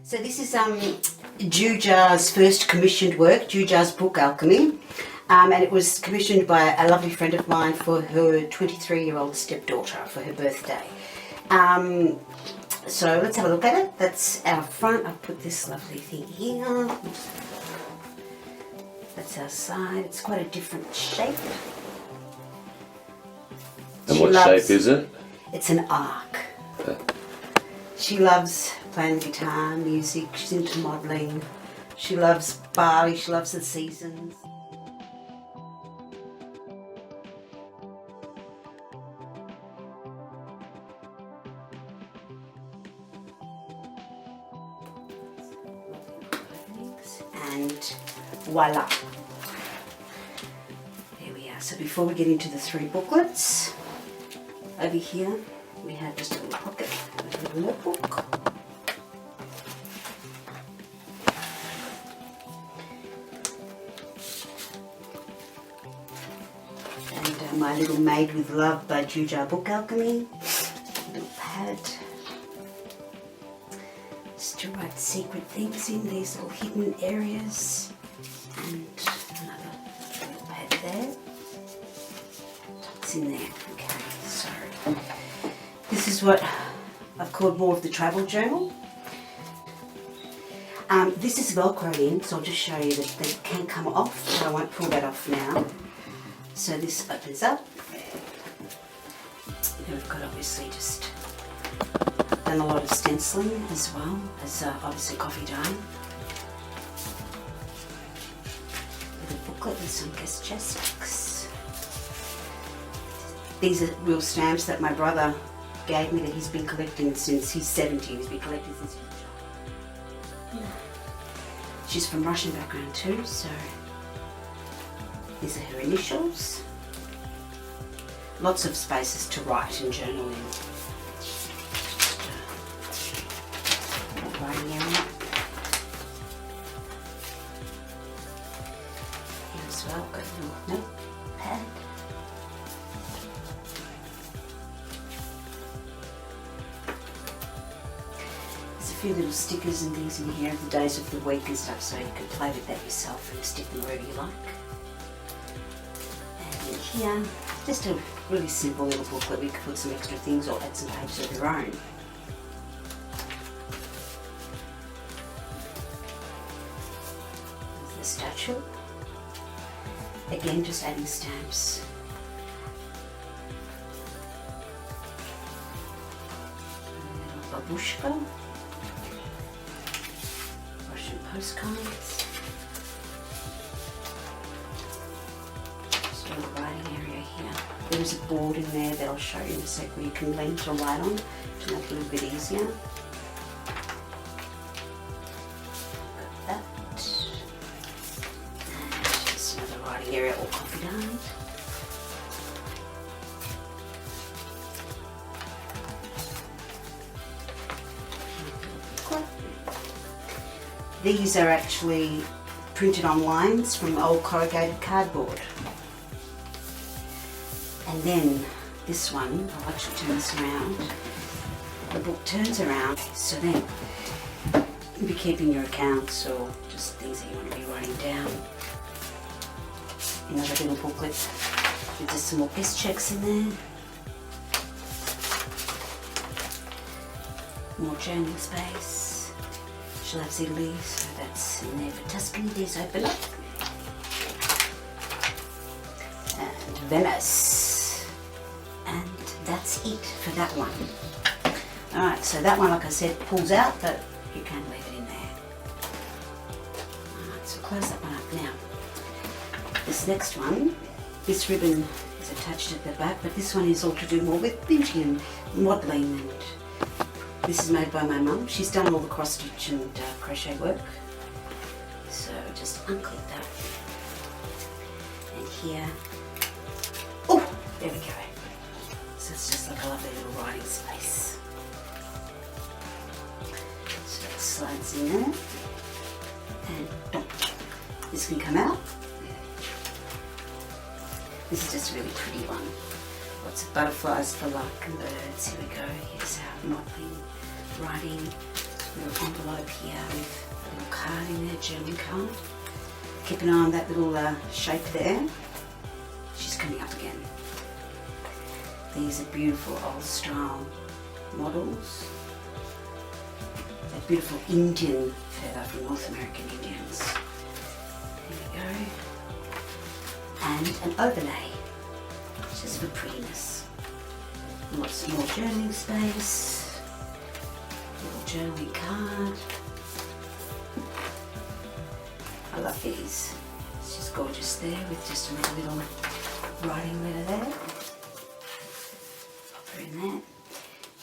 So this is JuJa's first commissioned work, JuJa's book Alchemy, and it was commissioned by a lovely friend of mine for her 23-year-old stepdaughter for her birthday. So let's have a look at it. That's our front. I've put this lovely thing here. That's our side. It's quite a different shape. And what shape is it? It's an arc. She loves playing the guitar, music, she's into modelling, she loves Bali, she loves the seasons. And voila. There we are. So before we get into the 3 booklets, over here we have just a little pocket, a little notebook. And my little Made with Love by JuJa book Alchemy. A little pad. Just to write secret things in these little hidden areas. And another little pad there. Tucks in there. Okay, so this is what I've called more of the travel journal. This is Velcro in, so I'll just show you that they can come off, but I won't pull that off now. So this opens up. Then we've got obviously just done a lot of stenciling as well as obviously coffee dyeing. With a booklet with some guest sticks. These are real stamps that my brother gave me that he's been collecting since he's 17. He's been collecting since he was young. She's from Russian background too, so these are her initials. Lots of spaces to write and journal in. Writing area. Here as well, got a little notepad. There's a few little stickers and things in here of the days of the week and stuff, so you can play with that yourself and stick them wherever you like. And here, just a really simple little booklet. We could put some extra things or add some pages of your own. There's the statue. Again, just adding stamps. A little babushka. Russian postcards. Just a little writing area here. There's a board in there that I'll show you in a sec where you can lean to write on to make it a little bit easier. Got that. And just another writing area, all coffee dyed. These are actually printed on lines from old corrugated cardboard. And then this one, I'll actually turn this around. The book turns around, so then you'll be keeping your accounts or just things that you want to be writing down. Another little booklet with just some more guest checks in there. More journaling space. She loves Italy, so that's in there for Tuscany. These open up. And Venice. And that's it for that one. Alright, so that one, like I said, pulls out, but you can leave it in there. Alright, so close that one up now. This next one, this ribbon is attached at the back, but this one is all to do more with beauty and modelling, and this is made by my mum. She's done all the cross stitch and crochet work. So just unclip that. And here, oh, there we go. So it's just like a lovely little writing space. So it slides in there. And this can come out. This is just a really pretty one. Lots of butterflies for luck and birds. Here we go. Here's our modelling, writing. little envelope here with a little card in there, journaling card. Keep an eye on that little shape there. She's coming up again. These are beautiful old style models. A beautiful Indian feather from North American Indians. There we go. And an overlay, just for prettiness. Lots more journaling space. Little journaling card. I love these. It's just gorgeous there with just a little writing letter there. Pop her in there.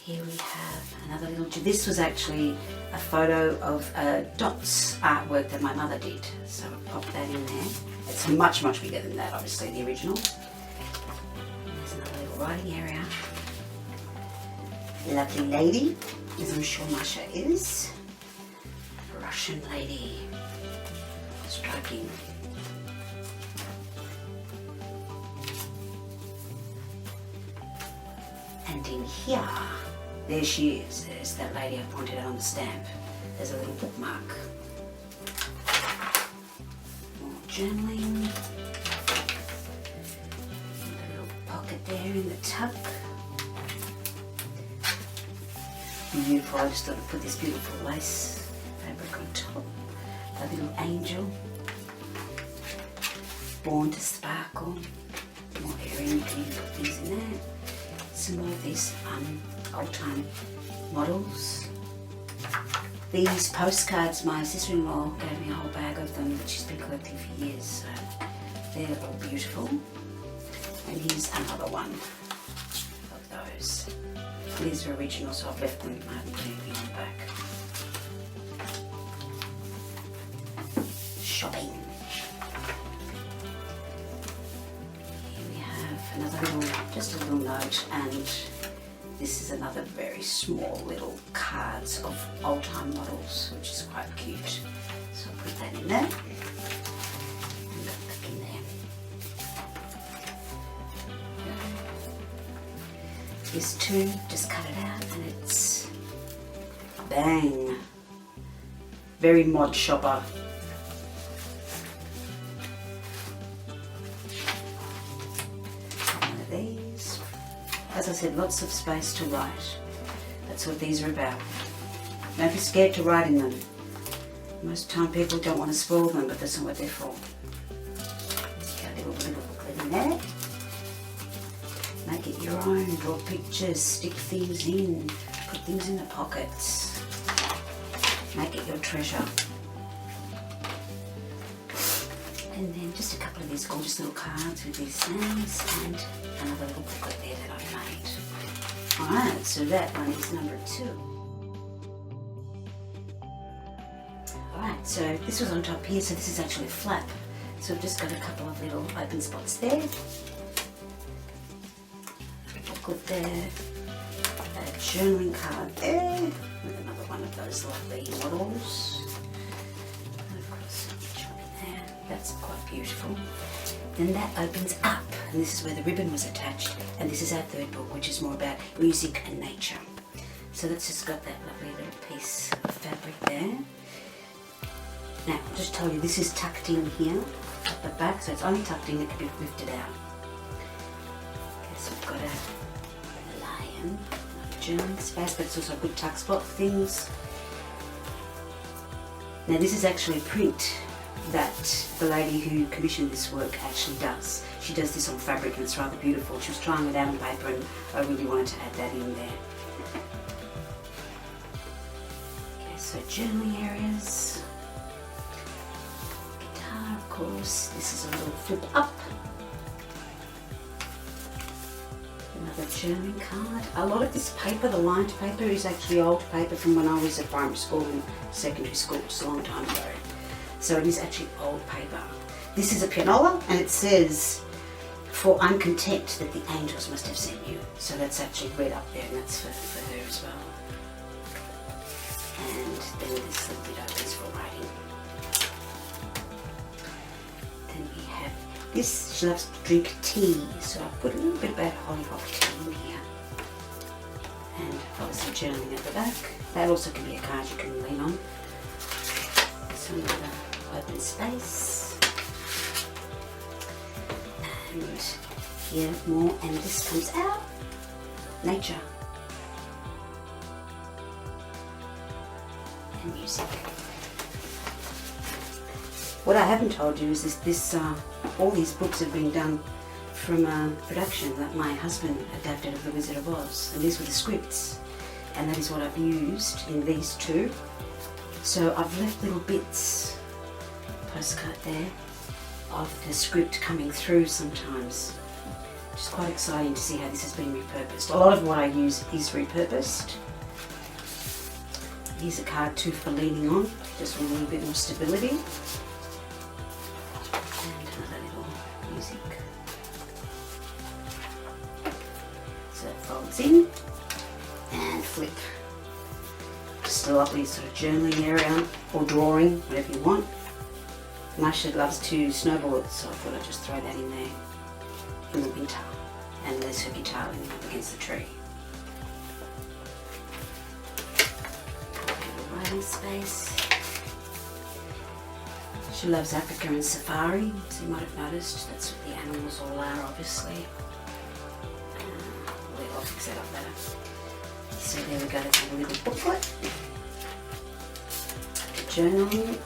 Here we have another little, this was actually a photo of Dot's artwork that my mother did. So I popped that in there. It's much, much bigger than that, obviously, the original. And there's another little writing area. Lovely lady, as I'm sure Masha is. Russian lady. Striking. And in here, there she is. There's that lady I pointed out on the stamp. There's a little bookmark. More journaling. A little pocket there in the tuck. Beautiful. I just thought I'd put this beautiful lace fabric on top. A little angel. Born to sparkle. More earring. You can put things in there. Some more of these old-time models. These postcards, my sister-in-law gave me a whole bag of them that she's been collecting for years, so they're all beautiful. And here's another one of those. These are original, so I've left them. I haven't put anything on the back. Shopping. Another little, just a little note, and this is another very small little cards of old-time models, which is quite cute. So I'll put that in there, and that back in there. This too, just cut it out, and it's bang, very mod shopper. These, as I said, lots of space to write. That's what these are about. Don't be scared to write in them. Most of the time people don't want to spoil them, but that's not what they're for. Okay, a little booklet in there. Make it your own. Draw pictures, stick things in, put things in the pockets. Make it your treasure. And then just a couple of these gorgeous little cards with these things, and another little booklet there that I've made. Alright, so that one is number 2. Alright, so this was on top here, so this is actually a flap. So I've just got a couple of little open spots there. A booklet there. A journaling card there. With another one of those lovely models. That's quite beautiful. Then that opens up, and this is where the ribbon was attached, and this is our third book, which is more about music and nature. So that's just got that lovely little piece of fabric there. Now, I'll just tell you, this is tucked in here at the back, so it's only tucked in, it can be lifted out. Okay, so we've got a lion, a journaling space, but it's also a good tuck spot for things. Now this is actually print that the lady who commissioned this work actually does. She does this on fabric and it's rather beautiful. She was trying it out on paper and I really wanted to add that in there. Okay, so journaling areas. Guitar, of course. This is a little flip up. Another journaling card. A lot of this paper, the lined paper, is actually old paper from when I was at primary school and secondary school, just a long time ago. So it is actually old paper. This is a pianola and it says, "For I'm content that the angels must have sent you." So that's actually read up there and that's for her as well. And then this little bit opens for writing. Then we have this, she loves to drink tea. So I've put a little bit about hollyhock tea in here. And obviously journaling at the back. That also can be a card you can lean on. So another open space. And here more, and this comes out. Nature. And music. What I haven't told you is this all these books have been done from a production that my husband adapted of The Wizard of Oz, and these were the scripts, and that is what I've used in these two. So I've left little bits, postcard there, of the script coming through sometimes. It's quite exciting to see how this has been repurposed. A lot of what I use is repurposed. Here's a card too for leaning on, just with a little bit more stability. And another little music. So it folds in and flip. Just a lovely sort of journaling area, or drawing, whatever you want. Masha loves to snowboard, so I thought I'd just throw that in there in the winter. And there's her guitar leaning up against the tree. Writing space. She loves Africa and safari, so you might have noticed that's what the animals all are, obviously. I'll fix that up better. So there we go, that's a little booklet. Journaling.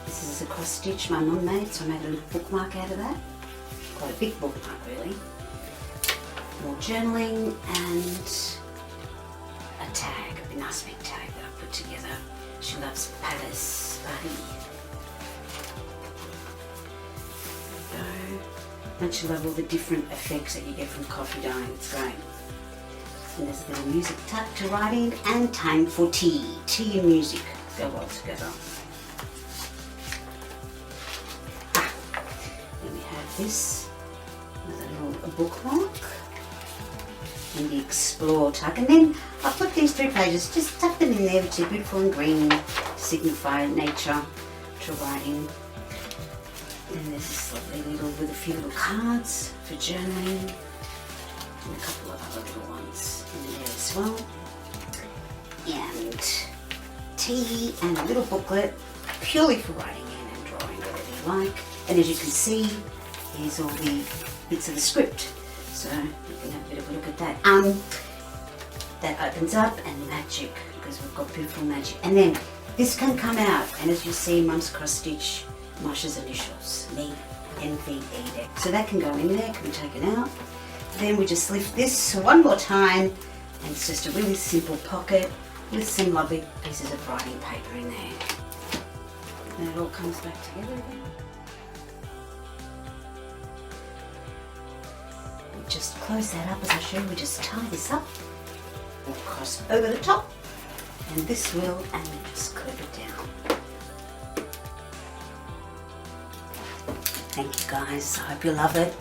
This is a cross stitch my mum made, so I made a little bookmark out of that. Quite a big bookmark, really. More journaling and a tag, a nice big tag that I put together. She loves Paris, Paris. There we go. Don't you love all the different effects that you get from coffee dyeing? It's great. And there's a little music tucked to writing, and time for tea. Tea and music go well together. Then we have this, another little bookmark, and the Explore tuck. And then I put these 3 pages, just tuck them in there, which are beautiful and green, to signify nature to writing. And there's this lovely little, with a few little cards for journaling, and a couple of other little ones in there as well. And tea and a little booklet, purely for writing in and drawing, whatever you like. And as you can see, here's all the bits of the script. So you can have a bit of a look at that. That opens up, and magic, because we've got beautiful magic. And then this can come out, and as you see, Mum's cross stitch Masha's initials, me, MVE there. So that can go in there, can be taken out. Then we just lift this one more time, and it's just a really simple pocket with some lovely pieces of writing paper in there. And it all comes back together again. We just close that up, as I showed you. We just tie this up, we'll cross over the top, and this will, and then just clip it down. Thank you guys, I hope you love it,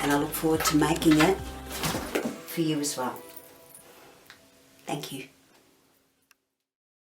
and I look forward to making it for you as well. Thank you.